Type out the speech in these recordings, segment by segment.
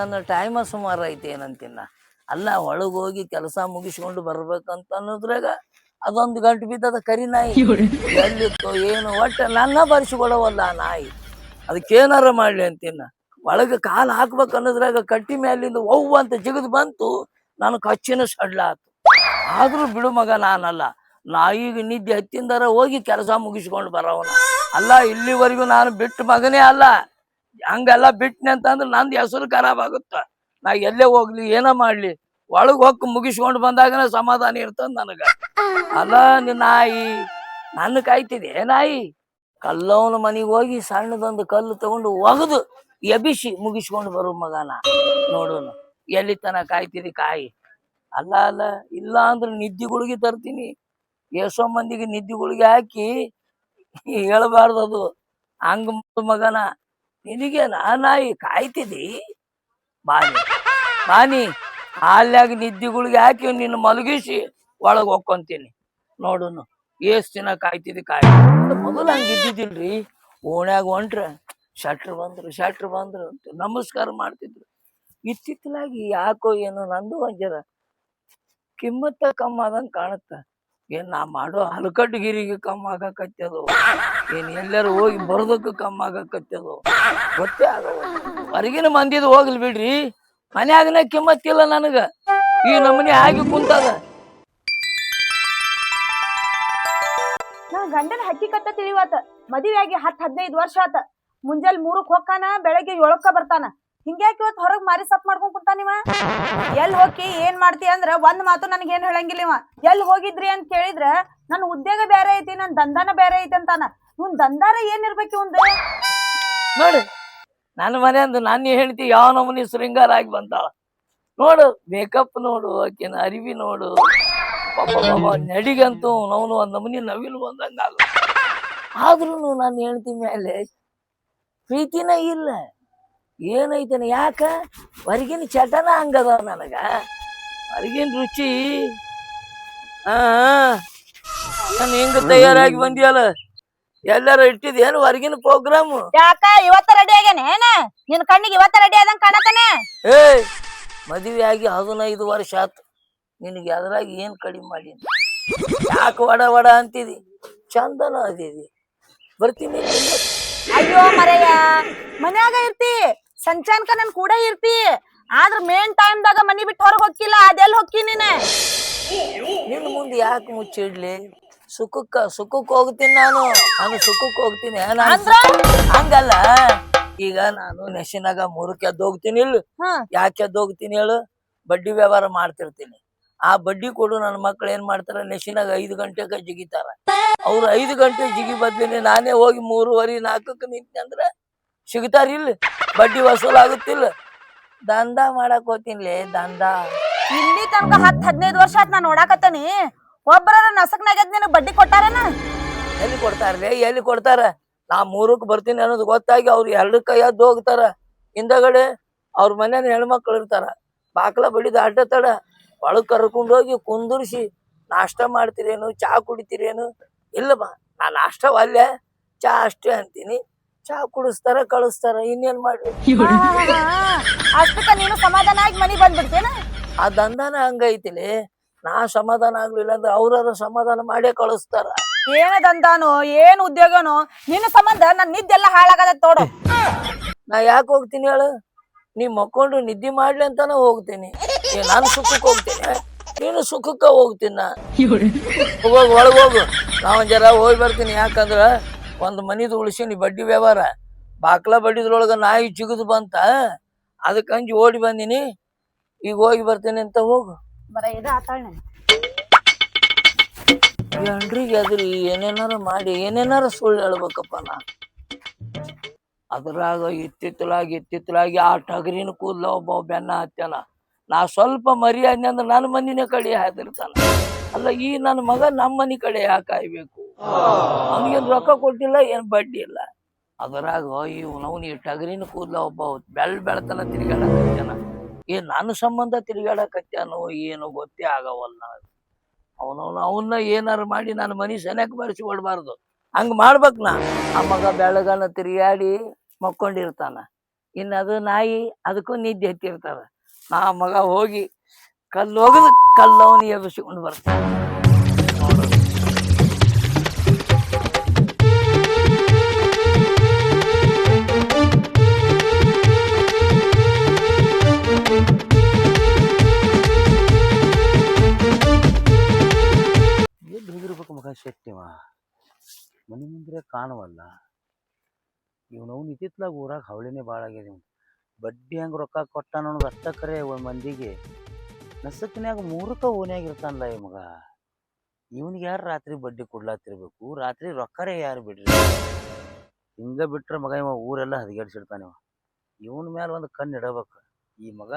ನನ್ನ ಟೈಮ ಸುಮಾರು ಐತಿ ಏನಂತಿನ್ನ. ಅಲ್ಲ ಒಳಗೆ ಹೋಗಿ ಕೆಲಸ ಮುಗಿಸ್ಕೊಂಡು ಬರ್ಬೇಕಂತ ಅನ್ನೋದ್ರಾಗ ಅದೊಂದು ಗಂಟು ಬಿದ್ದದ ಕರಿ ನಾಯಿ. ಎಲ್ಲಿತ್ತು ಏನು ಒಟ್ಟ ನನ್ನ ಬರ್ಸಿಕೊಡವಲ್ಲ ಆ ನಾಯಿ. ಅದಕ್ಕೇನಾರ ಮಾಡ್ಲಿ ಅಂತಿನ್ನ. ಒಳಗೆ ಕಾಲು ಹಾಕ್ಬೇಕು ಅನ್ನೋದ್ರಾಗ ಕಟ್ಟಿ ಮ್ಯಾಲಿಂದ ಅವ್ವ ಅಂತ ಜಿಗದ್ ಬಂತು. ನಾನು ಕಚ್ಚಿನ ಸಡ್ಲ ಆತು. ಆದ್ರೂ ಬಿಡು ಮಗ ನಾನಲ್ಲ. ನಾಯಿಗೆ ನಿದ್ದೆ ಹತ್ತಿಂದಾರ ಹೋಗಿ ಕೆಲಸ ಮುಗಿಸ್ಕೊಂಡು ಬರವನ ಅಲ್ಲ. ಇಲ್ಲಿವರೆಗೂ ನಾನು ಬಿಟ್ಟು ಮಗನೇ ಅಲ್ಲ. ಹಂಗೆಲ್ಲ ಬಿಟ್ಟನೆ ಅಂತಂದ್ರೆ ನಂದು ಹೆಸರು ಖರಾಬ್ ಆಗುತ್ತ. ನಾ ಎಲ್ಲೇ ಹೋಗ್ಲಿ ಏನ ಮಾಡ್ಲಿ ಒಳಗ್ ಹೊಕ್ಕ ಮುಗಿಸ್ಕೊಂಡು ಬಂದಾಗನ ಸಮಾಧಾನ ಇರ್ತದ ನನಗ. ಅಲ್ಲ ನಾಯಿ ನನ್ನ ಕಾಯ್ತಿದೆ ನಾಯಿ. ಕಲ್ಲವನ ಮನೆಗೆ ಹೋಗಿ ಸಣ್ಣದೊಂದು ಕಲ್ಲು ತಗೊಂಡು ಒಗದು ಎಬಿಸಿ ಮುಗಿಸ್ಕೊಂಡು ಬರೋ ಮಗನ ನೋಡೋನು. ಎಲ್ಲಿ ತನ ಕಾಯ್ತಿದಿ ಕಾಯಿ. ಅಲ್ಲ ಅಲ್ಲ ಇಲ್ಲ ಅಂದ್ರೆ ನಿದ್ದೆ ಗುಳಿಗೆ ತರ್ತೀನಿ. ಎಷ್ಟೋ ಮಂದಿಗೆ ನಿದ್ದೆ ಗುಳಿಗೆ ಹಾಕಿ ಹೇಳ್ಬಾರ್ದು ಅದು. ಹಂಗ ಮಗನ ನಿನಗೆ ನಾಯಿ ಕಾಯ್ತಿದಿ. ಬಾನಿ ಬಾನಿ ಹಾಲ್ಯಾಗ ನಿದ್ದೆ ಗುಳಿಗೆ ಹಾಕಿ ನಿನ್ನ ಮಲಗಿಸಿ ಒಳಗ್ ಹೊಕ್ಕೊಂತೀನಿ ನೋಡುನು. ಎಷ್ಟ್ ದಿನ ಕಾಯ್ತಿದಿ ಕಾಯಿ. ಮೊದಲು ಹಂಗ ಇದ್ದಿದ್ದಿಲ್ರಿ. ಓಣ್ಯಾಗ ಹೊಂಟ್ರ ಶಟ್ರು ಬಂದ್ರು ಅಂತ ನಮಸ್ಕಾರ ಮಾಡ್ತಿದ್ರು. ಇತ್ತಿತ್ತಲಾಗಿ ಯಾಕೋ ಏನೋ ನಂದು ಒಂಜರ ಕಿಮ್ಮತ್ತ ಕಮ್ಮ ಆದಂಗ ಕಾಣುತ್ತ. ಏನ್ ನಾ ಮಾಡೋ ಹಲಕಟ್ಟಗಿರಿಗೆ ಕಮ್ಮ ಆಗಕತ್ತದು, ಏನ್ ಎಲ್ಲರೂ ಹೋಗಿ ಬರೋದಕ್ಕೆ ಕಮ್ಮ ಆಗಕತ್ತದು ಗೊತ್ತೇ ಆಗವ. ಹೊರಗಿನ ಮಂದಿದ್ ಹೋಗ್ಲಿ ಬಿಡ್ರಿ, ಮನ್ಯಾಗನ ಕಿಮ್ಮತ್ತಿಲ್ಲ ನನಗ. ಈ ನಮನಿ ಆಗಿ ಕುಂತದ. ನನ್ ಗಂಡನ ಹಕ್ಕಿ ಕಟ್ಟ ತಿಳಿವಾತ. ಮದುವೆ ಆಗಿ 10-15 ವರ್ಷ ಆತ. ಮುಂಜಾನೆ 3ಕ್ಕೆ ಹೋಗ್ತಾನ, ಬೆಳಗ್ಗೆ 7ಕ್ಕ ಬರ್ತಾನ. ಹಿಂಗ್ಯಾಕೆ ಇವತ್ತು ಹೊರಗ್ ಮಾರಿ ಸಪ್ ಮಾಡ್ಕೊಂಡ್ ಕುಂತಾನಿವ. ಎಲ್ಲಿ ಹೋಗಿ ಏನ್ ಮಾಡ್ತಿ ಅಂದ್ರ ಒಂದ್ ಮಾತು ನನಗೇನ್ ಹೇಳಂಗಿಲ್ಲ ಇವ. ಎಲ್ಲಿ ಹೋಗಿದ್ರಿ ಅಂತ ಕೇಳಿದ್ರ ನನ್ ಉದ್ಯೋಗ ಬೇರೆ ಐತಿ, ನನ್ ದಂದಾನ ಬೇರೆ ಐತಿ ಅಂತಾನ. ಇವ್ನ್ ದಂದಾರ ಏನ್ ಇರ್ಬೇಕು ಇವಂದು ನೋಡಿ. ನನ್ನ ಮನೆ ಅಂದು ನಾನು ಹೇಳ್ತಿ ಯಾವ ನಮೂನಿ ಶೃಂಗಾರ ಆಗಿ ಬಂತಾಳ ನೋಡು. ಮೇಕಪ್ ನೋಡು, ಆಕಿನ ಅರಿವಿ ನೋಡು. ನಡಿಗಂತೂ ನಾವು ಒಂದ್ ನಮೂನಿ ನವಿಲು ಬಂದಂಗ ಆಗ. ಆದ್ರೂ ನಾನು ಹೇಳ್ತಿ ಮೇಲೆ ಪ್ರೀತಿನ ಇಲ್ಲ. ಏನೈತನ ಯಾಕ ಹೊರಗಿನ ಚಟನ ಹಂಗದ ನನಗ. ಹೊರಗಿನ ರುಚಿ ನಾನು ಹೆಂಗ ತಯಾರಾಗಿ ಬಂದಿಯಲ್ಲ. ಎಲ್ಲಾರ ಇಟ್ಟಿದ್ ಏನು ಹೊರಗಿನ ಪ್ರೋಗ್ರಾಮ್? ಯಾಕ ಇವತ್ತ ರೆಡಿ ಆಗ್ಯಾನ ಏನ? ನಿನ್ ಕಣ್ಣಿಗೆ ಇವತ್ತ ರೆಡಿ ಆದಂಗ ಕಾಣತಾನ. ಮದುವೆ ಆಗಿ 15 ವರ್ಷ ಆತು. ನಿನಗೆ ಅದ್ರಾಗ ಏನ್ ಕಡಿಮೆ ಮಾಡಿ? ಯಾಕೆ ವಡ ಅಂತಿದಿ? ಚಂದನ ಅದಿದಿ. ಬರ್ತೀನಿ. ಅಯ್ಯೋ ಮರೆಯ, ಮನ್ಯಾಗ ಇರ್ತಿ, ಸಂಚಾನಕ ನನ್ ಕೂಡ ಇರ್ತಿ. ಆದ್ರ ಮೇನ್ ಟೈಮ್ದಾಗ ಮನಿ ಬಿಟ್ಟು ಹೊರಗ್ ಹೋಗಿಲ್ಲ. ಅದೆಲ್ಲ ಹೊಕ್ಕಿ ನೀನೆ. ನಿನ್ ಮುಂದೆ ಯಾಕೆ ಮುಚ್ಚಿಡ್ಲಿ? ಸುಖಕ್ಕೆ ಹೋಗ್ತೀನಿ ನಾನು ಸುಖಕ್ಕೆ ಹೋಗ್ತೀನಿ. ಹಂಗಲ್ಲ, ಈಗ ನಾನು ನೆಶಿನಾಗ 3ಕ್ಕೆ ಎದ್ದು ಹೋಗ್ತೀನಿ. ಇಲ್ಲ ಯಾಕೆ ಎದ್ದು ಹೋಗ್ತೀನಿ ಹೇಳು? ಬಡ್ಡಿ ವ್ಯವಹಾರ ಮಾಡ್ತಿರ್ತೀನಿ. ಆ ಬಡ್ಡಿ ಕೊಡು ನನ್ನ ಮಕ್ಳು ಏನ್ ಮಾಡ್ತಾರ, ನೆಶಿನಾಗ 5 ಗಂಟೆಗೆ ಜಿಗಿತಾರ. ಅವ್ರು 5 ಗಂಟೆ ಜಿಗಿ ಬದ್ಲಿನಿ ನಾನೇ ಹೋಗಿ 3:30-4ಕ್ಕೆ ನಿಂತೆ ಅಂದ್ರೆ ಸಿಗ್ತಾರಿಲ್ಲ, ಬಡ್ಡಿ ವಸೂಲ್ ಆಗುತ್ತಿಲ್ಲ. ದಂಧ ಮಾಡಕ್ ಹೋಗ್ತೀನಿ. ದಂಧ ಇಲ್ಲಿ ತನಕ 10-15 ವರ್ಷ ಆತ್ ನಾ ನೋಡಾಕತ್ತನಿ. ಒಬ್ಬರ ನಸಕ್ನಾಗ್ಯದ ನಿನಗ್ ಬಡ್ಡಿ ಕೊಟ್ಟಾರನ? ಎಲ್ಲಿ ಕೊಡ್ತಾರ? ನಾ 3ಕ್ಕೆ ಬರ್ತೀನಿ ಅನ್ನೋದು ಗೊತ್ತಾಗಿ ಅವ್ರು 2ಕ್ಕೆ ಎದ್ದು ಹೋಗ್ತಾರ. ಹಿಂದಗಡೆ ಅವ್ರ ಮನೇನ ಹೆಣ್ಮಕ್ಳು ಇರ್ತಾರ. ಬಾಕ್ಲ ಬಡಿದ ಅಡ್ಡ ತಡ ಒಳಗ್ ಕರ್ಕೊಂಡು ಹೋಗಿ ಕುಂದರ್ಸಿ ನಾಷ್ಟ ಮಾಡ್ತೀರೇನು, ಚಾ ಕುಡಿತೀರೇನು? ಇಲ್ಲಮ್ಮ, ನಾ ನಾಷ್ಟ ಅಲ್ಲೇ ಚಾ ಅಷ್ಟೇ ಅಂತೀನಿ. ಚಾ ಕುಡಿಸ್ತಾರ, ಕಳಿಸ್ತಾರ. ಇನ್ನೇನ್ ಮಾಡ್ರಿ? ಅಷ್ಟಕ್ಕ ನೀನು ಸಮಾಧಾನ ಆಗಿ ಮನಿ ಬಂದ್ಬಿಡ್ತೇನ? ಆ ದಂಧನ ಹಂಗೈತಿಲಿ. ನಾ ಸಮಾಧಾನ ಆಗ್ಲಿಲ್ಲ ಅಂದ್ರೆ ಅವ್ರ ಸಮಾಧಾನ ಮಾಡೇ ಕಳಿಸ್ತಾರ. ಏನ ದಂದಾನೋ ಏನ್ ಉದ್ಯೋಗನೋ ನಿನ್ನ ಸಂಬಂಧ ನನ್ ನಿದ್ದೆಲ್ಲ ಹಾಳಾಗದ ತೋಡು. ನಾ ಯಾಕೆ ಹೋಗ್ತೀನಿ ಹೇಳು? ನೀ ಮಕ್ಕೊಂಡು ನಿದ್ದೆ ಮಾಡ್ಲಿ ಅಂತಾನ ಹೋಗ್ತೀನಿ. ನಾನು ಸುಖಕ್ಕೆ ಹೋಗ್ತೀನಿ, ನೀನು ಸುಖಕ್ಕ ಹೋಗ್ತೀನ. ಹೋಗೋಗ ಒಳಗ್ ಹೋಗು, ನಾವೊಂದ್ ಜರ ಹೋಗಿ ಬರ್ತೀನಿ. ಯಾಕಂದ್ರ ಒಂದ್ ಮನಿದು ಉಳಿಸೀನಿ ಬಡ್ಡಿ ವ್ಯವಹಾರ. ಬಾಕ್ಲ ಬಡ್ಡಿದ್ರೊಳಗ ನಾಯಿ ಜಿಗದು ಬಂತ, ಅದಕ್ಕೆ ಅಂಜಿ ಓಡಿ ಬಂದಿನಿ. ಈಗ ಹೋಗಿ ಬರ್ತೀನಿ ಅಂತ ಹೋಗು. ಬರ ಇದ ಆತಾಳ ಎಂಡ್ರಿಗೆ ಅದ್ರಿ ಏನೇನಾರ ಮಾಡಿ ಏನೇನಾರ ಸುಳ್ಳು ಹೇಳ್ಬೇಕಪ್ಪ ನಾ. ಅದ್ರಾಗ ಇತ್ತಿತ್ತಲಾಗಿ ಆ ಟಗರಿನ ಕೂದ್ಲ ಒಬ್ಬ ಬೆನ್ನ ಹತ್ಯಾನ. ನಾ ಸ್ವಲ್ಪ ಮರಿ ಅಂದ್ರೆ ನನ್ನ ಮನಿನ ಕಡೆ ಹಾದಿರ್ತಾನ. ಅಲ್ಲ, ಈ ನನ್ನ ಮಗ ನಮ್ಮ ಮನಿ ಕಡೆ ಯಾಕೆ ಕಾಯ್ಬೇಕು? ಅವನಿಗೇನು ರೊಕ್ಕ ಕೊಟ್ಟಿಲ್ಲ, ಏನ್ ಬಡ್ಡಿ ಇಲ್ಲ. ಅದರಾಗ ನಾವು ಈ ಟಗರಿನ ಕೂದ್ಲ ಒಬ್ಬ ಬೆಳ್ತನ ತಿರುಗಾಡಕತ್ಯಾನ. ನನ್ನ ಸಂಬಂಧ ತಿರುಗಾಡಕತ್ಯಾನೋ ಏನು ಗೊತ್ತೇ ಆಗವಲ್ಲ. ಅವನ್ನ ಏನಾರು ಮಾಡಿ ನನ್ನ ಮನಿ ಸೆನೆಕ್ ಬರ್ಸಿ ಕೊಡ್ಬಾರ್ದು. ಹಂಗ ಮಾಡ್ಬೇಕ್ ನಾ. ಆ ಮಗ ಬೆಳಗನ ತಿರುಗಾಡಿ ಮಕ್ಕೊಂಡಿರ್ತಾನ. ಇನ್ನು ಅದು ನಾಯಿ ಅದಕ್ಕೂ ನಿದ್ದೆ ಹತ್ತಿರ್ತದ. ನಾ ಮಗ ಹೋಗಿ ಕಲ್ಲು ಹೋಗದು ಕಲ್ಲವನು ಎಬ್ಬಿಸಿಕೊಂಡು ಬರ್ತಾನೆ. ಎಲ್ಲಿ ಹೋಗಿರ್ಬೇಕು ಮಗ ಶೆಟ್ಟಿವ? ಮನೆ ಮುಂದೆ ಕಾಣವಲ್ಲ. ಇವನವ್ನು ಇತ್ತಿತ್ಲಾಗ ಊರಾಗ ಹವಳಿನೇ ಭಾಳ ಆಗ್ಯದ. ಇವ್ನು ಬಡ್ಡಿ ಹೆಂಗೆ ರೊಕ್ಕ ಕೊಟ್ಟ ಅನ್ನೋದು ಅಷ್ಟ ಕರೆ ಮಂದಿಗೆ. ನಸಕ್ನ್ಯಾಗ 3ಕ್ಕ ಓನ್ಯಾಗ ಇರ್ತಾನಲ್ಲ ಈ ಮಗ. ಇವನಿಗೆ ಯಾರು ರಾತ್ರಿ ಬಡ್ಡಿ ಕೊಡ್ಲಾತಿರ್ಬೇಕು? ರಾತ್ರಿ ರೊಕ್ಕರೇ ಯಾರು ಬಿಡ್ರಿ? ಹಿಂಗ ಬಿಟ್ರೆ ಮಗ ಇವ ಊರೆಲ್ಲ ಹದಗೆಡ್ಸಿಡ್ತಾನೆ. ಇವನ ಮೇಲೆ ಒಂದು ಕಣ್ಣು ಇಡಬೇಕು. ಈ ಮಗ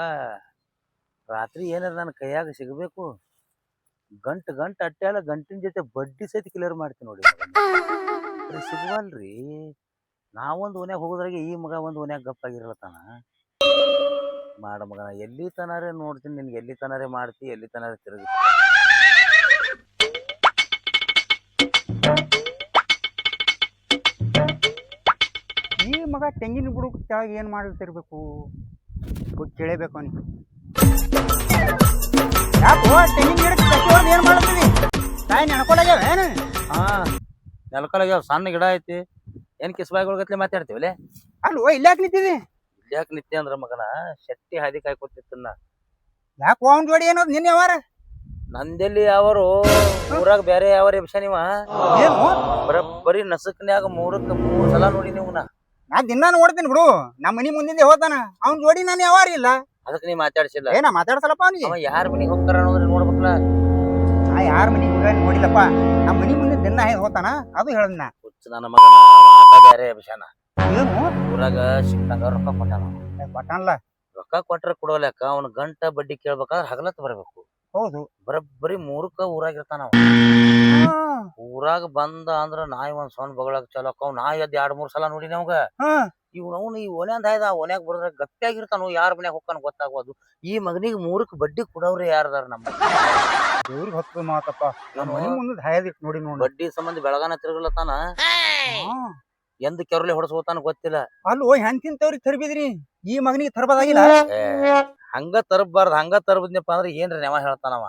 ರಾತ್ರಿ ಏನಾರ ನನ್ನ ಕೈಯಾಗ ಸಿಗಬೇಕು. ಗಂಟು ಅಟ್ಟೆ ಅಲ್ಲ, ಗಂಟಿನ ಜೊತೆ ಬಡ್ಡಿ ಸಹಿತ ಕ್ಲಿಯರ್ ಮಾಡ್ತೀನಿ ನೋಡಿ. ಸಿಗುವಲ್ರಿ. ನಾವೊಂದು ಓನ್ಯಾಗ ಹೋಗೋದ್ರಾಗ ಈ ಮಗ ಒಂದು ಓನ್ಯಾಗ ಗಪ್ಪಾಗಿರ್ಲತ್ತಾನ. ಮಾಡ ಮಗನ ಎಲ್ಲಿ ತನಾರೇ ನೋಡ್ತೀನಿ, ನಿನ್ಗೆ ಎಲ್ಲಿ ತನಾರೇ ಮಾಡ್ತಿ, ಎಲ್ಲಿ ತನಾರೇ ತಿರುಗಿ. ಈ ಮಗ ತೆಂಗಿನ ಬುಡಕ್ ಕೆಳಗೆ ಏನು ಮಾಡ್ತಿರ್ಬೇಕು? ಕೇಳಬೇಕು ಅವನಿಗೆ. ಯಾಕೋ ತೆಂಗಿನ ಗಿಡಕ್ಕೆ ಕಟ್ಟಿ ಏನು ಮಾಡ್ತೀವಿ? ಕಾಯಿ ನೆನ್ಕೊಳಗ್ಯಾವ ಏನು? ನೆಲಕಲಾಗ್ಯಾವ. ಸಣ್ಣ ಗಿಡ ಐತಿ, ಏನ್ ಕಿಸ್ಬಾಯಿಗಳ್ಗತ್ಲೆ ಮಾತಾಡ್ತೀವಲ್ಲೇ. ಅಲ್ವೋ ಇಲ್ಲಾಕ್ ನಿಂತಿದಿ? ಇಲ್ಯಾಕೆ ನಿತ್ಯ ಅಂದ್ರ ಮಗನ ಶೆಟ್ಟಿ ಹಾದಿ ಕಾಯ್ಕೊತಿತ್ತನ್ನ. ಯಾಕೋ ಅವ್ನ ಜೋಡಿ ಏನೋದು ನಿನ್ನೆ ಯಾವಾರ? ನಂದೆಲ್ಲಿ ಯಾವರು ಊರಾಗ ಬೇರೆ ಯಾವ ಎಬ್ಸನಿವ? ಏನು ಬರೀ ನಸಕ್ನ್ಯಾಗ 3 ಸಲ ನೋಡಿ ನೀವು. ನಾ ದಿನ ನೋಡ್ತೀನಿ ಬಿಡು. ನಮ್ಮ ಮನಿ ಮುಂದಿಂದ ಹೋತಾನ. ಅವ್ನ ಜೋಡಿ ನಾನು ಯಾವಾರ ಇಲ್ಲ. ಅದಕ್ಕೆ ನೀ ಮಾತಾಡ್ಸಿಲ್ಲ. ಏನ ಮಾತಾಡ್ಸಲ್ಲಪ್ಪ ಅವನಿಗೆ. ಅವ ಯಾರ ಮನಿಗೆ ಹೋಗ್ತಾರ ಅನ್ನೋದ್ರ ನೋಡ್ಬೇಕಲ್ಲ. ನಾ ಯಾರ ಮನಿಗೆ ಹೋಗ ನೋಡಿಲ್ಲಪ್ಪ. ನಮ್ಮ ಮನಿ ಮುಂದೆ ದಿನ ಹೋತಾನ, ಅದು ಹೇಳದ್ನ. ನನ್ನ ಮಗನ ಮಾತ ಬೇರೆ ಎಬ್ಸನ. ಏನು ಊರಾಗ ಸಿಕ್ಕಂಗ ರೊಕ್ಕ ಕೊಟ್ಟಾನ. ಕೊಟ್ಟಾನಲ್ಲ. ರೊಕ್ಕ ಕೊಟ್ರ ಕೊಡೋಲೆಕ್ಕ ಅವ್ನ ಗಂಟ ಬಡ್ಡಿ ಕೇಳ್ಬೇಕಾದ್ರೆ ಹಗಲತ್ ಬರ್ಬೇಕು. ಹೌದು. ಬರೀ 3ಕ್ಕ ಊರಾಗ ಇರ್ತಾನ. ಊರಾಗ ಬಂದ ಅಂದ್ರ ನಾಯಿ ಒಂದ್ ಸೊನ್ ಬಗಳಾಗ ಚಲೋಕ. ಅವ್ ನಾಯಿ ಅದ್ 2-3 ಸಲ ನೋಡಿನ ಅವಂಗ. ಇವ್ನವ್ನು ಈ ಓನ್ಯಾಂದ ಆಯ್ದ ಓನ್ಯಾಗ ಬರೋದ್ರ ಗಟ್ಟಿಯಾಗಿರ್ತಾನ. ಯಾರ ಮನ್ಯಾಗ ಹೋಗ್ತಾನ ಗೊತ್ತಾಗೋದು. ಈ ಮಗನಿಗೆ 3ಕ್ಕ ಬಡ್ಡಿ ಕೊಡವ್ರಿ ಯಾರದಾರ? ನಮ್ಮ ದೇವ್ರಿಗೆ ಹೊತ್ತು ಮಾತಪ್ಪ. ನಮ್ಮ ಮನಿ ಮುಂದೆ ಹಾಯದಿಕ್ ನೋಡಿ ನೋಡಿ. ಬಡ್ಡಿ ಸಂಬಂಧ ಬೆಳಗಾನ ತಿರುಗಲತ್ತಾನ. ಎಂದ ಕೆರಲೆ ಹೊಡ್ಸ್ಕೋತಾನ ಗೊತ್ತಿಲ್ಲ. ಅಲ್ವೋ ಹೆಂತಿಂತವ್ರಿಗೆ ತರ್ಬಿದ್ರಿ, ಈ ಮಗನಿಗೆ ತರ್ಬೋದಾಗಿಲ್ಲ. ಹಂಗ ತರಬಾರ್ದು. ಹಂಗ ತರಬದ್ನಪ್ಪ ಅಂದ್ರೆ ಏನ್ರಿ ನೆವ ಹೇಳ್ತಾನವ.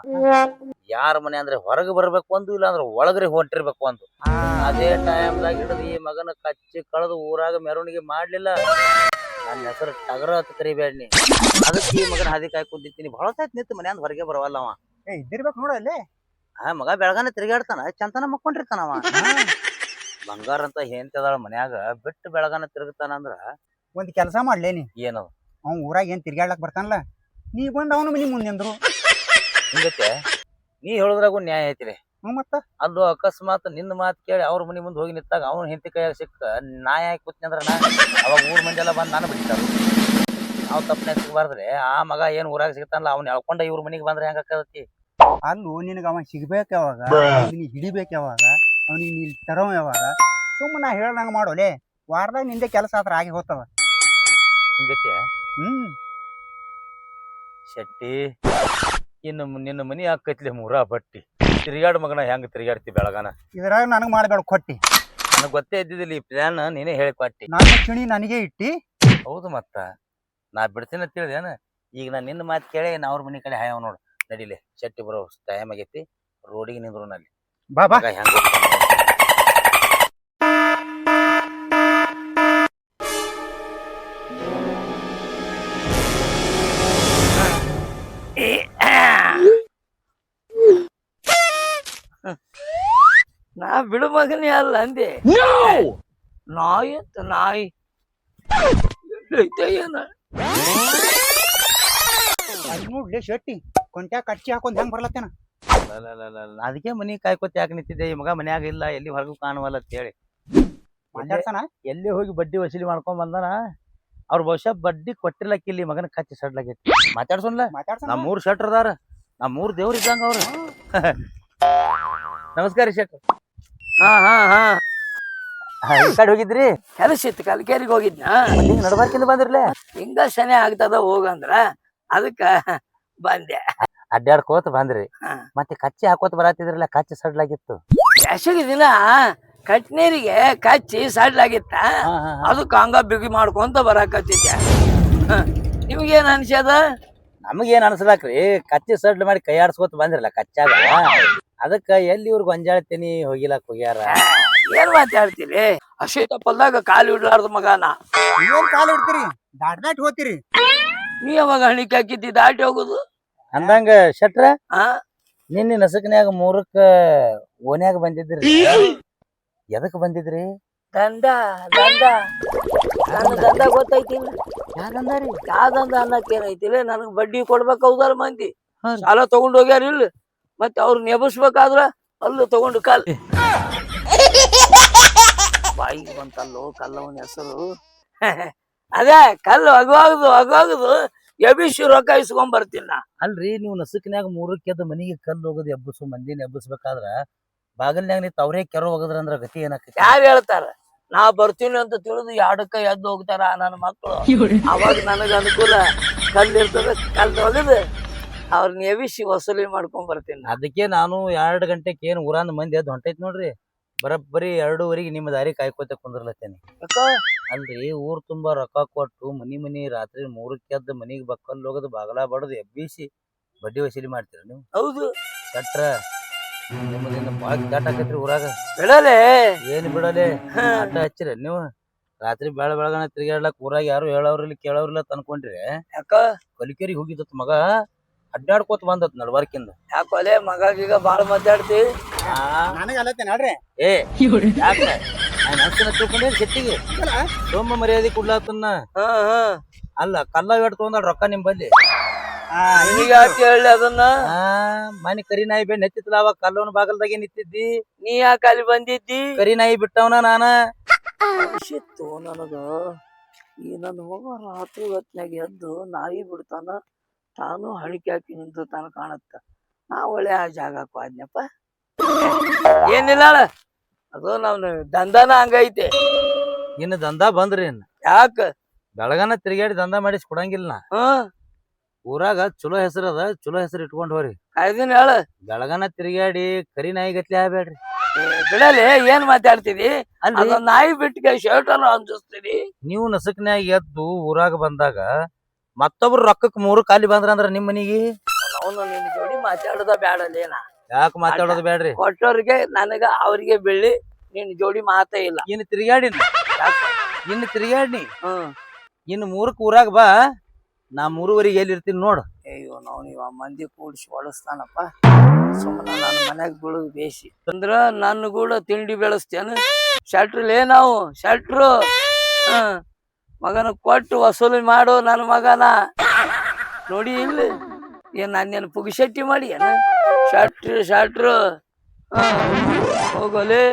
ಯಾರ ಮನೆ ಅಂದ್ರೆ ಹೊರಗೆ ಬರ್ಬೇಕು ಒಂದು, ಇಲ್ಲ ಅಂದ್ರೆ ಒಳಗ್ರಿ ಹೊಂಟಿರ್ಬೇಕು ಒಂದು. ಅದೇ ಟೈಮ್ದಾಗ ಹಿಡಿದು ಈ ಮಗನ ಕಚ್ಚಿ ಕಳೆದು ಊರಾಗ ಮೆರವಣಿಗೆ ಮಾಡ್ಲಿಲ್ಲ. ನನ್ನ ಹೆಸರು ಟಗರ ಅಂತ ಕರಿಬೇಡ್ನಿ. ಅದಕ್ಕೆ ಈ ಮಗನ ಹಾದಿ ಕಾಯ್ ಕುಂದಿತ್ತೀನಿ. ಬಹಳ ತಾಯ್ತು ನಿಂತು ಮನ್ಯಾಂದ ಹೊರಗೆ ಬರವಲ್ಲ ಅವ. ಇದ್ದಿರ್ಬೇಕು ನೋಡಲ್ಲೇ. ಮಗ ಬೆಳಗಾನ ತಿರುಗಾಡ್ತಾನ, ಚಂತನ ಮಕ್ಕೊಂಡಿರ್ತಾನವ. ಬಂಗಾರ ಅಂತ ಹೆಂತದಾಳ ಮನ್ಯಾಗ ಬಿಟ್ಟು ಬೆಳಗಾನ ತಿರುಗ್ತಾನ ಅಂದ್ರ ಒಂದ್ ಕೆಲಸ ಮಾಡ್ಲೇನಿ. ಏನದು? ಅವ್ನ ಊರಾಗ ಏನ್ ತಿರ್ಗಾಡ್ಲಕ್ ಬರ್ತಾನಲ್ಲ, ನೀ ಬಂದ್ ಅವನ ಮನಿ ಮುಂದೆ ಅಂದ್ರು ಹಿಂಗತ್ತೆ. ನೀ ಹೇಳುದ್ರಾಗು ನ್ಯಾಯ ಐತಿರಿ. ಮತ್ತ ಅದು ಅಕಸ್ಮಾತ್ ನಿನ್ನ ಮಾತು ಕೇಳಿ ಅವ್ರ ಮನಿ ಮುಂದೆ ಹೋಗಿ ನಿಂತಾಗ ಅವ್ನ ಹೆಂಡತಿ ಕೈಯಾಗ ಸಿಕ್ಕ ನಾಯಿ ಹಾಕಿ ಕೂತ್ನಿ ಅಂದ್ರ ಅವಾಗ ಊರ್ ಮಂದಿ ಎಲ್ಲ ಬಂದ್ ನಾನು ಬಿಡ್ತಾರ. ನಾವು ತಪ್ಪನೆ ಸಿಗಬಾರ್ದ್ರೆ ಆ ಮಗ ಏನ್ ಊರಾಗ ಸಿಗ್ತಾನಲ್ಲ ಅವ್ನ ಎಳ್ಕೊಂಡ ಇವ್ರ ಮನಿಗೆ ಬಂದ್ರೆ ಹೆಂಗ ಆಕತಿ? ಅಲ್ಲೂ ನಿನಗ ಅವ ಸಿಗ್ಬೇಕ ಯಾವಾಗ, ನೀ ಹಿಡಿಬೇಕ ಯಾವಾಗ, ಅವನಿಗೆ ನೀ ತರೋ ಯಾವಾಗ? ಸುಮ್ಮನೆ ನಾ ಹೇಳ್ದಂಗ ಮಾಡೋಲೆ. ವಾರದಾಗ ನಿಂದೆ ಕೆಲಸ ಆದ್ರ ಆಗಿ ಹೋಗ್ತವ. ಹಿಂಗತ್ತೆ. ಶೆಟ್ಟಿ, ಇನ್ನು ನಿನ್ನ ಮನಿ ಹಾಕೈತ್ಲೆ 3 ಬಟ್ಟಿ. ತಿರುಗಾಡ ಮಗನ ಹೆಂಗ ತಿರುಗಾಡ್ತಿ ಬೆಳಗಾನ? ಇದ್ರಾಗ ನನಗ್ ಮಾಡಬೇಡ ಕೊಟ್ಟಿ. ನನಗ್ ಗೊತ್ತೇ ಇದ್ದಿದ್ದಿಲ್ಲ ಈ ಪ್ಲಾನ್, ನೀನೇ ಹೇಳಿ ಕೊಟ್ಟಿ. ನನ್ನ ಚಿಣಿ ನನಗೆ ಇಟ್ಟಿ. ಹೌದು ಮತ್ತ ನಾ ಬಿಡ್ತೀನಿ ಅಂತ ಹೇಳಿದೇನ. ಈಗ ನಾ ನಿನ್ನ ಮಾತು ಕೇಳಿ ನಾ ಅವ್ರ ಮನಿ ಕಡೆ ಹಾಯವ್ ನೋಡು. ನಡಿಲೆ, ಶೆಟ್ಟಿ ಬರೋ ಟೈಮ್ ಆಗೈತಿ. ರೋಡಿಗೆ ನಿಂದ್ರು ನಲ್ಲಿ ಬಾಬಾ ಹೆಂಗ ನಾ ಬಿಡು ಮಗನೇ ಅಲ್ಲ ಅಂದೆ. ನಾಯಿ ಅಂತ ನಾಯಿ ಏನ ನೋಡ್ಲಿ ಶೆಟ್ಟಿ ಕೊಂಟ್ಯಾಗ ಕಚ್ಚಿ ಹಾಕೊಂಡ್ ಹೆಂಗ್ ಬರ್ಲತ್ತೇನ. ಅದಕ್ಕೆ ಮನಿ ಕಾಯ್ಕೊತ ಯಾಕೆ ನಿಂತಿದ್ದೆ. ಈ ಮಗ ಮನ್ಯಾಗ ಇಲ್ಲ, ಎಲ್ಲಿ ಹೊರಗೂ ಕಾಣುವಲ್ಲ ಅಂತ ಹೇಳಿ ಮಾತಾಡ್ತಾನ. ಎಲ್ಲಿ ಹೋಗಿ ಬಡ್ಡಿ ವಸೂಲಿ ಮಾಡ್ಕೊಂಡ್ ಬಂದಾನ. ಅವ್ರ ಬಹುಶಃ ಬಡ್ಡಿ ಕೊಟ್ಟಿರ್ಲಕ್ಕ ಇಲ್ಲಿ ಮಗನ ಕಚ್ಚಿ ಸಡ್ಲಾಗೈತಿ. ಮಾತಾಡ್ಸೋನ್ಲ. ನಮ್ 3 ಶೆಟ್ರ್ ಅದಾರ, ನಮ್ 3 ದೇವ್ರ ಇದ್ದಂಗ ಅವ್ರು. ನಮಸ್ಕಾರ ಶೆಟ್ರ್. ಈ ಕಡೆ ಹೋಗಿದ್ರಿ? ಕೆಲಸ ಇತ್ತು, ಕಲ್ಕೇರಿಗೆ ಹೋಗಿದ್ನ. ನಡ್ಬಾರ್ಕಿಂದ ಬಂದಿರ್ಲೆ. ಹಿಂಗ ಶನಿ ಆಗ್ತದ ಹೋಗಂದ್ರ ಅದಕ್ಕ ಬಂದೆ. ಅಡ್ಡಾಡ್ಕೋತ ಬಂದ್ರಿ. ಮತ್ತೆ ಕಚ್ಚಿ ಹಾಕೋತ ಬರತ್ತಿದ್ರಲ್ಲ, ಕಚ್ಚಿ ಸಡ್ಲಾಗಿತ್ತು. ಬ್ಯಾಸಿಗೆ ದಿನ ಕಟ್ನೀರಿಗೆ ಕಚ್ಚಿ ಸಡ್ಲಾಗಿತ್ತ. ಅದಕ್ಕ ಹಂಗ ಬಿಗಿ ಮಾಡ್ಕೊಂತ ಬರಾಕತ್ತಿದ್ದೆ. ನಿಮ್ಗೇನ್ ಅನ್ಸ್ಯದ? ನಮಗೇನ್ ಅನ್ಸಲಾಕ್ರಿ, ಕಚ್ಚಿ ಸಡ್ಲ್ ಮಾಡಿ ಕೈ ಆಡ್ಸ್ಕೊತ ಬಂದ್ರಲ್ಲ ಕಚ್ಚಾಗ, ಅದಕ್ಕ ಎಲ್ಲಿ ಇವ್ರ ಗೊಂಜಾಳ್ತೀನಿ ಹೋಗಿಲಾಕ್ ಹೋಗ್ಯಾರ. ಏನ್ ಮಾತಾಡ್ತೀರಿ? ಅಶೀತ ಪಲ್ದಾಗ ಕಾಲು ಇಡ್ಲಾರ್ದ ಮಗನ. ಏನ್ ಕಾಲ್ ಇಡ್ತೀರಿ, ದಾಟ್ ಹೋಗ್ತೀರಿ. ನೀ ಯಾವಾಗ ಹಣಿಕೆ ಹಾಕಿದ್ದಿ ದಾಟಿ ಹೋಗುದು? ಅಂದಂಗ ಶೆಟ್ರ, ಆ ನಿನ್ನೆ ನಸಕನ್ಯಾಗ 3ಕ್ಕ ಓನ್ಯಾಗ ಬಂದಿದ್ರಿ, ಎದಕ್ ಬಂದಿದ್ರಿ? ದಂಡ ದಂಡ ನನ್ನ ದಂಡ ಗೊತ್ತೈತಿಲ್ಲ. ಯಾರಂದಾರಿ? ಯಾ ದಂಡ ಅನ್ನಕ್ ಏನೈತಿಲ್ಲ, ನನಗ್ ಬಡ್ಡಿ ಕೊಡ್ಬೇಕ ಹೌದಲ್ಲ ಮಂದಿ. ಹಾ ರೀ. ಸಾಲ ತಗೊಂಡ್ ಹೋಗ್ಯಾರ ಇಲ್ಲ, ಮತ್ತೆ ಅವ್ರ ನೆಬಸ್ಬೇಕಾದ್ರ ಅಲ್ಲೂ ತಗೊಂಡು ಕಲ್ ಬಾಯಿಗೆ ಬಂತಲ್ಲೋ ಕಲ್ಲವನ ಹೆಸರು. ಅದೇ ಕಲ್ಲು ಅಗುವಾಗುದು ಎಬಿಸಿ ರೊಕ್ಕ ಇಸ್ಕೊಂಡ್ ಬರ್ತೀನಿ ನಾ. ಅಲ್ರಿ, ನೀವು ನಸಕನ್ಯಾಗ 3ಕ್ಕೆ ಎದ್ದು ಮನಿಗೆ ಕಲ್ಲು ಹೋಗೋದು ಎಬ್ಬಸು ಮಂದಿನ ಎಬ್ಬಸ್ಬೇಕಾದ್ರ ಬಾಗಲ್ನ್ಯಾಗ ನಿಂತ ಅವ್ರೇ ಕೆರ ಹೋಗದ್ರಂದ್ರ ಗತಿ ಏನಾಕತಿ? ಯಾರು ಹೇಳ್ತಾರ? ನಾ ಬರ್ತೀನಿ ಅಂತ ತಿಳಿದು ಎರಡಕ್ಕ ಎದ್ದು ಹೋಗ್ತಾರ ನನ್ನ ಮಕ್ಕಳು. ಅವಾಗ ನನಗ ಅನುಕೂಲ, ಕಲ್ಲು ಇರ್ತದ, ಕಲ್ಲು ಹೋಗದು ಅವ್ರನ್ನ ಎಬಿಸಿ ವಸೂಲಿ ಮಾಡ್ಕೊಂಡ್ ಬರ್ತೀನಿ ನಾ. ಅದಕ್ಕೆ ನಾನು 2 ಗಂಟೆಗೆ ಏನ್ ಊರಾನ ಮಂದಿ ಎದ್ದು ಹೊಂಟೈತಿ ನೋಡ್ರಿ, ಬರಬ್ಬರಿ 2:30 ನಿಮ್ಮ ದಾರಿ ಕಾಯ್ಕೋತ ಕುಂದ್ರಲತ್ತೇನಿ. ಅಲ್ರಿ, ಊರ್ ತುಂಬಾ ರೊಕ್ಕ ಕೊಟ್ಟು ಮನಿ ರಾತ್ರಿ 3ಕ್ಕೆ ಎದ್ದು ಮನಿಗೆ ಬಕ್ಕಲ್ ಹೋಗೋದು ಬಾಗಲ ಬಡದು ಎಬ್ಬಿಸಿ ಬಡ್ಡಿ ವಸೂಲಿ ಮಾಡ್ತೀರ ನೀವು? ಹೌದು. ಶಟ್ರ, ನಿಮ್ಮದಿಂದ ಬಾಳ ದಾಟ ಆಕತ್ರಿ ಊರಾಗ. ಬಿಡಲೆ ಏನ್ ಬಿಡಲೆ, ಆಟ ಹಚ್ಚಿರ ನೀವು? ರಾತ್ರಿ ಬೆಳಗನ ತಿರ್ಗಾಡ್ಲಕ್ ಊರಾಗ ಯಾರು ಹೇಳವ್ರಿಲ್ಲ ಕೇಳವ್ರಿಲ್ಲ ಅನ್ಕೊಂಡ್ರಿ. ಯಾಕ ಕಲಿಕೇರಿಗೆ ಹೋಗಿದ್ದತ್ ಮಗ, ಅಡ್ಡಾಡ್ಕೋತ ಬಂದತ್ ನಡ್ಬಾರ್ಕಿಂದ. ಯಾಕೊಲೆ ಮಗೀಗ ಬಾಳ ಮಾತಾಡ್ತಿ? ನನಗ ಅಲ್ಲತ್ತೇನೆ ಹೇಳ್ರಿ. ಏ ಯಾಕ ಅನ್ಸನ ತಿಳ್ಕೊಂಡೇನ್ ಸಿಟ್ಟಿಗೆ ಸೋಮ ಮರ್ಯಾದೆ ಕೊಡ್ಲಾತನ್ನ? ಅಲ್ಲ, ಕಲ್ಲ ಎಟ್ ತಗೊಂಡ್ ರೊಕ್ಕ ನಿಂಬಲ್ಲಿ. ನಿನಗ ಯಾಕೆ ಹೇಳಿ ಅದನ್ನ? ಮನಿ ಕರಿ ನಾಯಿ ಬೆಣ್ಣ ಎತ್ತಿತ್ತಲ್ಲ, ಅವಾಗ ಕಲ್ಲವನ ಬಾಗಲ್ದಾಗೆ ನಿಂತಿದ್ದಿ. ನೀ ಯಾಕೆ ಅಲ್ಲಿ ಬಂದಿದ್ದಿ? ಕರಿ ನಾಯಿ ಬಿಟ್ಟವನ ನಾನ. ಅನಿಸಿತ್ತು ನನಗ, ಈ ನನ್ನ ಹೋಗೋ ರಾತ್ರಿ ಹೊತ್ನಾಗ ಎದ್ದು ನಾಯಿ ಬಿಡ್ತಾನ, ತಾನು ಹಣಿಕೆ ಹಾಕಿ ನಿಂತು ತಾನು ಕಾಣತ್ತ. ನಾ ಒಳ್ಳೆ ಆ ಜಾಗಕ್ಕೆ ಹೋದ್ನಪ್ಪ. ಏನಿಲ್ಲ, ಅದು ನಮ್ನ ದಂಧನ ಹಂಗೈತೆ. ಇನ್ನು ದಂಧಾ ಬಂದ್ರಿ ಇನ್ನ ಯಾಕ ಬೆಳಗನ ತಿರ್ಗಾಡಿ ದಂಧಾ ಮಾಡಿಸ್ ಕೊಡಂಗಿಲ್ಲ. ಊರಾಗ ಚಲೋ ಹೆಸರದ, ಚಲೋ ಹೆಸರು ಇಟ್ಕೊಂಡ್ ಹೋರಿ. ಇದನ್ನ ಹೇಳ. ಬೆಳಗನ ತಿರ್ಗಾಡಿ ಕರಿ ನಾಯಿ ಗತ್ಲಿ ಆಗ್ಬೇಡ್ರಿ. ಬಿಡಲಿ, ಏನ್ ಮಾತಾಡ್ತೀರಿ? ಅಲ್ಲ, ನಾಯಿ ಬಿಟ್ಟಿಗೆ ಶರ್ಟರ್ ಅನ್ಸಿಸ್ತೀರಿ. ನೀವು ನಸಕ್ನ್ಯಾಗ ಎದ್ದು ಊರಾಗ ಬಂದಾಗ ಮತ್ತೊಬ್ರು ರೊಕ್ಕಕ್ 3 ಖಾಲಿ ಬಂದ್ರ ನಿಮ್ ಮನಿಗೆ ಅವನು ನಿನ್ ಜೋಡಿ ಮಾತಾಡೋದ ಬ್ಯಾಡಲೇನ? ಯಾಕೆ ಮಾತಾಡೋದು ಬ್ಯಾಡ್ರಿ? ಕೊಟ್ಟವ್ರಿಗೆ ನನಗ ಅವ್ರಿಗೆ ಬೆಳ್ಳಿ, ನಿನ್ ಜೋಡಿ ಮಾತೇ ಇಲ್ಲ. ಇನ್ನು ತಿರ್ಗಾಡಿ ಇನ್ನು ತಿರ್ಗಾಡಿ ಹ್ಮ್ ಇನ್ನು 3ಕ್ಕೆ ಊರಾಗ ಬಾ, ನಾ 3:30 ಎಲ್ಲಿ ಇರ್ತೀನಿ ನೋಡು. ಅಯ್ಯೋ, ನಾವು ನೀವ ಮಂದಿ ಕೂಡಿಸಿ ಒಳಸ್ತಾನಪ್ಪ. ಸುಮ್ಮನೆ ನನ್ನ ಮನ್ಯಾಗ ಬೀಳುದು ಬೇಸಿ ಅಂದ್ರ ನನ್ನ ಕೂಡ ತಿಂಡಿ ಬೆಳೆಸ್ತೇನ. ಶೆಟ್ರಲೇ ನಾವು ಶೆಟ್ರು. ಮಗನ ಕೊಟ್ಟು ವಸೂಲಿ ಮಾಡು ನನ್ನ ಮಗನ. ನೋಡಿ ಇಲ್ಲ, ಏನ್ ನಾನೇನು ಪುಗಿಶೆಟ್ಟಿ ಮಾಡಿ ಏನ? ಶೆಟ್ರು ಹೋಗಲೇ,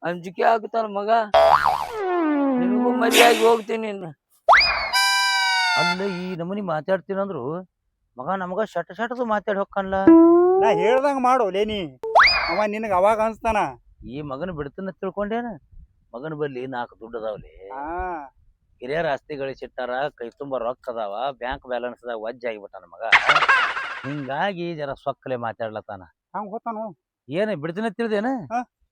ಅಂಜಿಕೆ ಆಗ್ತಾನ ಮಗ. ನಿನಗೂ ಮರಿಯಾಗಿ ಹೋಗ್ತೀನಿ ಇನ್ನು. ಅಲ್ಲ, ಈ ನಮೂನಿ ಮಾತಾಡ್ತೀನಂದ್ರು ಮಗ ನಮಗ ಶಟದು ಮಾತಾಡಿ ಹೊಕ್ಕನ್ಲ. ನಾ ಹೇಳ್ದಂಗ ಮಾಡು ಲೇನಿ, ಅವ ನಿನಗ ಅವಾಗ ಅನ್ಸ್ತಾನ. ಈ ಮಗನ ಬಿಡ್ತನ ತಿಳ್ಕೊಂಡೇನ? ಮಗನ ಬಲ್ಲಿ 4 ದುಡ್ಡು ಅದಾವ್ಲಿ. ಹಿರಿಯರ ಆಸ್ತಿ ಗಳಿಸಿಟ್ಟಾರ, ಕೈ ತುಂಬಾ ರೊಕ್ಕ ಅದಾವ, ಬ್ಯಾಂಕ್ ಬ್ಯಾಲೆನ್ಸ್ ದಾಗ ವಜ್ಜ ಆಗಿಬಿಟ್ಟಾನ ಮಗ. ಹಿಂಗಾಗಿ ಜರ ಸೊಕ್ಕಲೆ ಮಾತಾಡ್ಲತ್ತಾನ. ಹಂಗ ಗೊತ್ತಾನು. ಏನ ಬಿಡ್ತೀನಿ ತಿಳಿದೇನ?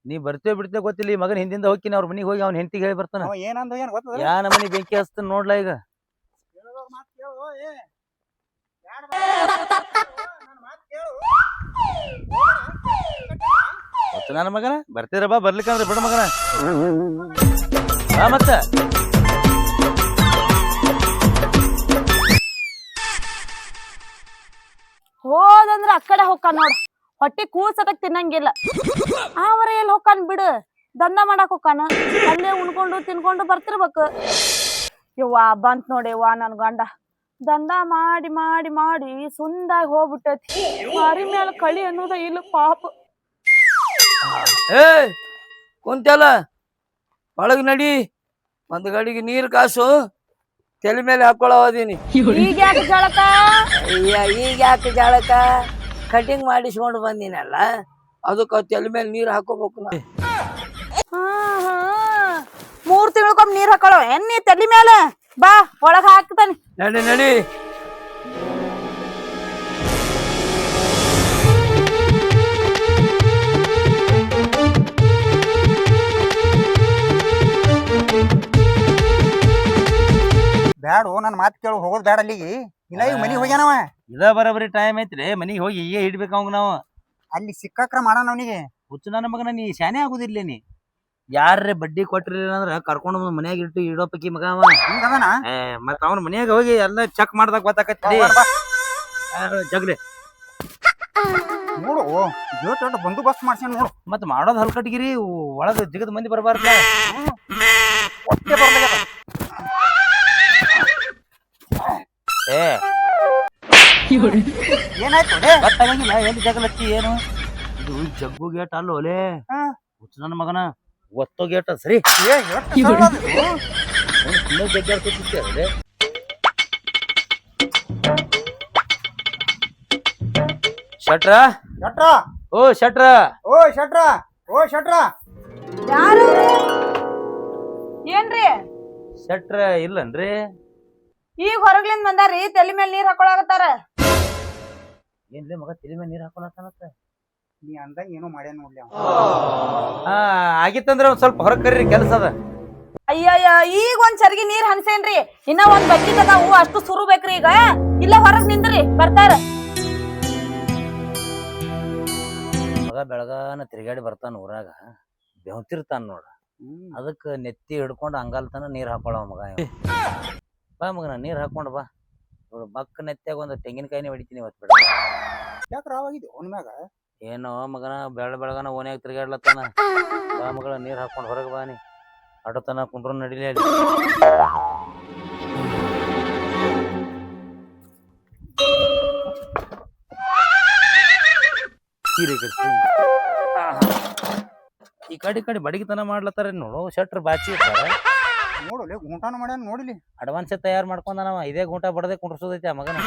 ನೀ ಬಿಡ್ತೇವೆ ಗೊತ್ತಿಲ್ಲ. ಈ ಮಗನ ಹಿಂದಿಂದ ಹೋಗ್ತೀನಿ, ಅವ್ರ ಮನಿಗೆ ಹೋಗಿ ಅವ್ನ ಹೆಂಡತಿಗೆ ಹೇಳಿ ಬರ್ತಾನ. ಏನಂದ ಏನ್ ಗೊತ್ತದ? ಯಾ ನಮನಿ ಬೆಂಕಿ ಹಚ್ತಾನ ನೋಡ್ಲಾ ಈಗ. ನನ್ನ ಮಗನ ಬರ್ತೀರ ಬಾ, ಬರ್ಲಿಕ್ಕಂದ್ರೆ ಬಿಡ ಮಗನ. ಮತ್ತ ಹೋದಂದ್ರ ಅಕ್ಕಡೆ ಹೊಕ್ಕಾನ ನೋಡ್, ಹೊಟ್ಟಿ ಕೂಸದಕ್ ತಿನ್ನಂಗಿಲ್ಲ. ಅವರ ಎಲ್ಲಿ ಹೊಕ್ಕಾನ ಬಿಡು, ದಂಧ ಮಾಡಕ್ ಹೊಕ್ಕಾನ. ಅಲ್ಲೇ ಉಣ್ಕೊಂಡು ತಿನ್ಕೊಂಡು ಬರ್ತಿರ್ಬೇಕು. ಯವ್ವಾ ಬಂತ್ ನೋಡಿವ್ವಾ ನನ್ ಗಂಡ. ದಂಧ ಮಾಡಿ ಮಾಡಿ ಮಾಡಿ ಸುಂದಾಗಿ ಹೋಗ್ಬಿಟ್ಟೈತಿ. ಮಾರಿ ಮ್ಯಾಲ ಕಳಿ ಅನ್ನೋದ ಇಲ್ಲ ಪಾಪ. ಏ ಕುಂತಲ್ಲ, ಒಳಗ್ ನಡಿ. ಒಂದ್ ಗಡಿಗೆ ನೀರ್ ಕಾಸು, ತಲೆ ಮೇಲೆ ಹಾಕೊಳವದೀನಿ. ಈಗ ಯಾಕೆ ಜಳಕ? ಈಗ ಯಾಕೆ ಜಳಕ? ಕಟಿಂಗ್ ಮಾಡಿಸ್ಕೊಂಡು ಬಂದಿನಲ್ಲ, ಅದಕ್ಕ ತಲೆ ಮೇಲೆ ನೀರ್ ಹಾಕೋಬೇಕು ನಾ. 3 ತಿಂಗಳಕೊಮ್ಮೆ ನೀರ್ ಹಾಕೊಳ್ಳೋ ಏನ್ ನೀ ತಲೆ ಮೇಲೆ? ಬಾ ಒಳಗ ಹಾಕ್ತಾನೆ. ನಡಿ ನಡಿ. ಬ್ಯಾಡು ನನ್ನ ಮಾತು ಕೇಳು ಹೋಗೋದು ಬ್ಯಾಡ ಅಲ್ಲಿಗೆ ಇನ್ನ ಈಗ ಮನಿಗೆ ಹೋಗ್ಯಾನವ ಇದ ಬರೋಬರಿ ಟೈಮ್ ಐತ್ರಿ ಮನಿಗೆ ಹೋಗಿ ಈಗ ಹಿಡ್ಬೇಕು ಅವಂಗ ನಾವು ಅಲ್ಲಿ ಸಿಕ್ಕಾಕ್ರ ಮಾಡೋಣ ಅವನಿಗೆ ಹುಚ್ಚ ನನ್ನ ಮಗನ ನೀ ಶಾನೆ ಆಗುದಿಲ್ಲ ನೀ ಯಾರೇ ಬಡ್ಡಿ ಕೊಟ್ಟಿರ್ಲಿಲ್ಲ ಅಂದ್ರ ಕರ್ಕೊಂಡು ಮನ್ಯಾಗ ಇಟ್ಟು ಇಡೋಪಕ್ಕಿ ಮಗ ಅವ ಹಿಂಗದನ ಮತ್ತ ಅವ್ನ ಮನ್ಯಾಗ ಹೋಗಿ ಎಲ್ಲ ಚೆಕ್ ಮಾಡ್ದಾಗ ಗೊತ್ತಾಕತ್ತಿ ಜಗ್ಲಿ ನೋಡು ಜೋಟ್ ಬಂದೋಬಸ್ತ್ ಮಾಡ್ಸ್ಯಾನ ನೋಡು ಮತ್ ಮಾಡೋದ್ ಹಲ್ಕಟ್ಗಿರಿ ಒಳಗ ಜಿಗದ ಮಂದಿ ಬರಬಾರ್ದ ಹೊಟ್ಟೆ ಬರ್ಲಾಗ್ಯದ. ಏ ಏನಾಯ್ತು ಲೇ? ಗೊತ್ತಾಗಂಗಿಲ್ಲ ಎಲ್ಲಿ ಜಗಲತ್ತಿ ಏನು ಇದು ಜಗ್ಗು ಗೇಟ್ ಅಲ್ಲ ಒಲೆ ಹಾ. ಹುಚ್ಚ ನನ್ನ ಮಗನ ಒತ್ತೋ ಗೇಟ್ ಸರಿ ಏ, ಎಷ್ಟ್ ಸರಳ ಅದು. ಜಗ್ಗಾಡ್ಕೊತಿದ್ದೆ ಶಟ್ರ ಶೆಟ್ರ ಓ ಶಟ್ರ ಓ ಶೆಟ್ರ ಓ ಶೆಟ್ರ ಯಾರು ಏನ್ರಿ ಶಟ್ರ ಇಲ್ಲನ್ರಿ ಈಗ ಹೊರಗ್ಲಿಂದ ಬಂದಾರಿ ತಲೆ ಮೇಲೆ ನೀರ್ ಹಾಕೊಳಕತ್ತಾರ. ಏನ್ರಿ ಮಗ ತಲೆ ಮೇಲೆ ನೀರ್ ಹಾಕೊಳತ್ತಾನತ್ತ ನೀ ಅಂದಂಗ ಏನೋ ಮಾಡ್ಯಾನ ನೋಡ್ಲಿ ಅವ. ಆಗಿತ್ತಂದ್ರ ಒಂದ್ ಸ್ವಲ್ಪ ಹೊರಗ್ ಕರೀರಿ ಕೆಲ್ಸ ಅದ ಅಯ್ಯಯ್ಯ ಈಗ ಒಂದ್ ಚರ್ಗಿ ನೀರ್ ಹನ್ಸೇನ್ರಿ ಇನ್ನ ಒಂದ್ ಬಕೆಟ್ ಅದಾವು ಅಷ್ಟು ಸುರು ಬೇಕ್ರಿ ಈಗ ಇಲ್ಲ ಹೊರಗ್ ನಿಂದ್ರಿ ಬರ್ತಾರ. ಮಗ ಬೆಳಗಾನ ತಿರುಗಾಡಿ ಬರ್ತಾನ ಊರಾಗ ಬೆವತಿರ್ತಾನ ನೋಡ ಅದಕ್ಕ ನೆತ್ತಿ ಹಿಡ್ಕೊಂಡು ಅಂಗಾಲ್ತನ ನೀರ್ ಹಾಕೊಳವ ಮಗ ಇವ. ಬಾ ಮಗನ ನೀರ್ ಹಾಕೊಂಡ್ ಬಾ ನೋಡು ಬಕ್ಕ ನೆತ್ತಾಗ ಒಂದು ತೆಂಗಿನಕಾಯಿನೇ ಹೊಡಿತೀನಿ ಇವತ್ತು ಬಿಡ ಯಾಕ ರಾವಾಗಿದ್ದು ಅವನ ಮ್ಯಾಗ ಏನೋ ಮಗನ ಬೆಳಗನ ಓನ್ಯಾಗ ತಿರ್ಗಾಡ್ಲತ್ತಾನ ಬಾ ಮಗಳ ನೀರ್ ಹಾಕೊಂಡ್ ಹೊರಗೆ ಬಾನಿ ಆಟೋತನ ಕುಂಡ್ರು ನಡಿಲಿ ಅಲ್ಲಿ ಈ ಕಡೆ ಬಡಗಿತನ ಮಾಡ್ಲತ್ತಾರ ನೋಡು ಶಟ್ರ್ ಬಾಚಿ ಇರ್ತಾರ ನೋಡು ಲೇ ಗುಂಟಾನ ಮಾಡ್ಯಾನ ನೋಡಿಲಿ ಅಡ್ವಾನ್ಸ್ ತಯಾರು ಮಾಡ್ಕೊಂಡ ನಾವ ಇದೇ ಗೂಟ ಬಡದೆ ಕುಂಡ್ರಸೋದೈತಿ ಆ ಮಗನ